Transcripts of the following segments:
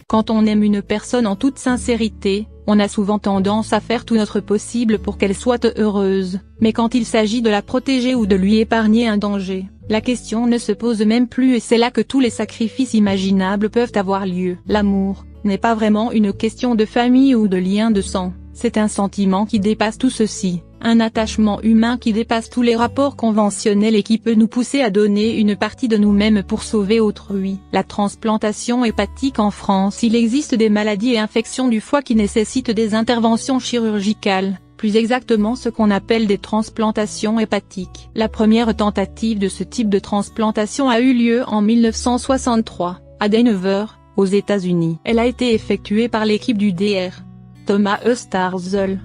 Quand on aime une personne en toute sincérité, on a souvent tendance à faire tout notre possible pour qu'elle soit heureuse, mais quand il s'agit de la protéger ou de lui épargner un danger, la question ne se pose même plus et c'est là que tous les sacrifices imaginables peuvent avoir lieu. L'amour n'est pas vraiment une question de famille ou de lien de sang, c'est un sentiment qui dépasse tout ceci, un attachement humain qui dépasse tous les rapports conventionnels et qui peut nous pousser à donner une partie de nous-mêmes pour sauver autrui. La transplantation hépatique en France. Il existe des maladies et infections du foie qui nécessitent des interventions chirurgicales, plus exactement ce qu'on appelle des transplantations hépatiques. La première tentative de ce type de transplantation a eu lieu en 1963, à Denver, aux États-Unis. Elle a été effectuée par l'équipe du Dr. Thomas E. Starzl.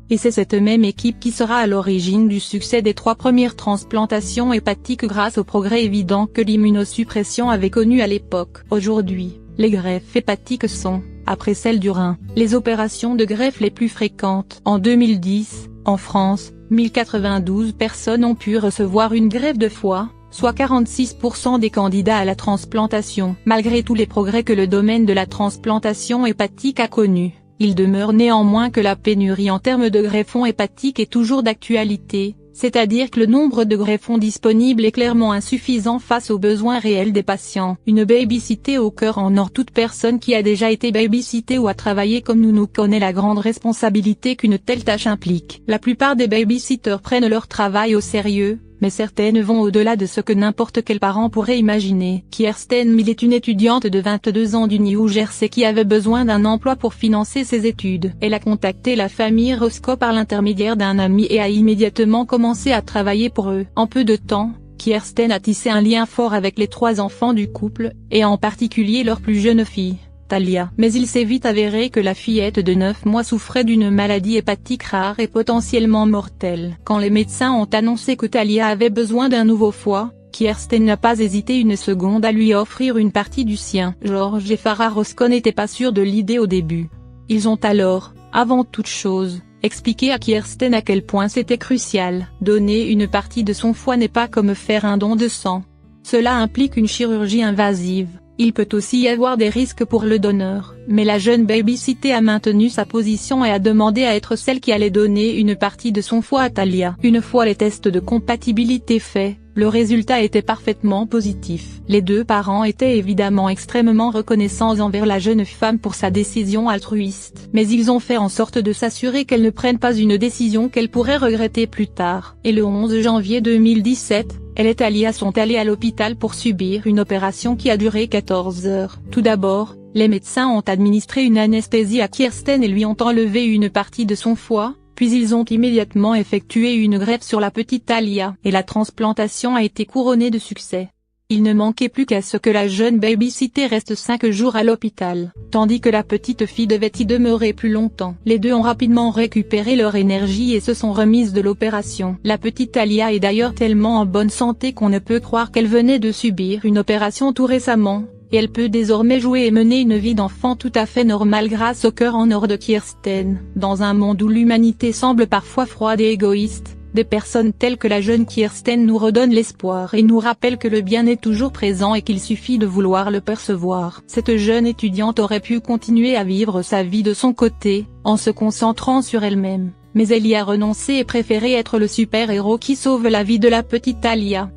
Et c'est cette même équipe qui sera à l'origine du succès des 3 premières transplantations hépatiques grâce au progrès évident que l'immunosuppression avait connu à l'époque. Aujourd'hui, les greffes hépatiques sont, après celles du rein, les opérations de greffe les plus fréquentes. En 2010, en France, 1092 personnes ont pu recevoir une greffe de foie, soit 46% des candidats à la transplantation. Malgré tous les progrès que le domaine de la transplantation hépatique a connus, il demeure néanmoins que la pénurie en termes de greffons hépatiques est toujours d'actualité, c'est-à-dire que le nombre de greffons disponibles est clairement insuffisant face aux besoins réels des patients. Une babysitter au cœur en or. Toute personne qui a déjà été babysitter ou a travaillé comme nous connaît la grande responsabilité qu'une telle tâche implique. La plupart des babysitters prennent leur travail au sérieux, mais certaines vont au-delà de ce que n'importe quel parent pourrait imaginer. Kirsten Mill est une étudiante de 22 ans du New Jersey qui avait besoin d'un emploi pour financer ses études. Elle a contacté la famille Roscoe par l'intermédiaire d'un ami et a immédiatement commencé à travailler pour eux. En peu de temps, Kirsten a tissé un lien fort avec les 3 enfants du couple, et en particulier leur plus jeune fille, Talia. Mais il s'est vite avéré que la fillette de 9 mois souffrait d'une maladie hépatique rare et potentiellement mortelle. Quand les médecins ont annoncé que Talia avait besoin d'un nouveau foie, Kirsten n'a pas hésité une seconde à lui offrir une partie du sien. George et Farah Roscoe n'étaient pas sûrs de l'idée au début. Ils ont alors, avant toute chose, expliqué à Kirsten à quel point c'était crucial. Donner une partie de son foie n'est pas comme faire un don de sang. Cela implique une chirurgie invasive. Il peut aussi y avoir des risques pour le donneur, mais la jeune babysitter a maintenu sa position et a demandé à être celle qui allait donner une partie de son foie à Talia. Une fois les tests de compatibilité faits, le résultat était parfaitement positif. Les 2 parents étaient évidemment extrêmement reconnaissants envers la jeune femme pour sa décision altruiste, mais ils ont fait en sorte de s'assurer qu'elle ne prenne pas une décision qu'elle pourrait regretter plus tard. Et le 11 janvier 2017, elle et Talia sont allées à l'hôpital pour subir une opération qui a duré 14 heures. Tout d'abord, les médecins ont administré une anesthésie à Kirsten et lui ont enlevé une partie de son foie, puis ils ont immédiatement effectué une greffe sur la petite Talia. Et la transplantation a été couronnée de succès. Il ne manquait plus qu'à ce que la jeune babysitter reste 5 jours à l'hôpital, tandis que la petite fille devait y demeurer plus longtemps. Les 2 ont rapidement récupéré leur énergie et se sont remises de l'opération. La petite Talia est d'ailleurs tellement en bonne santé qu'on ne peut croire qu'elle venait de subir une opération tout récemment, et elle peut désormais jouer et mener une vie d'enfant tout à fait normale grâce au cœur en or de Kirsten. Dans un monde où l'humanité semble parfois froide et égoïste, des personnes telles que la jeune Kirsten nous redonnent l'espoir et nous rappellent que le bien est toujours présent et qu'il suffit de vouloir le percevoir. Cette jeune étudiante aurait pu continuer à vivre sa vie de son côté, en se concentrant sur elle-même, mais elle y a renoncé et préféré être le super-héros qui sauve la vie de la petite Talia.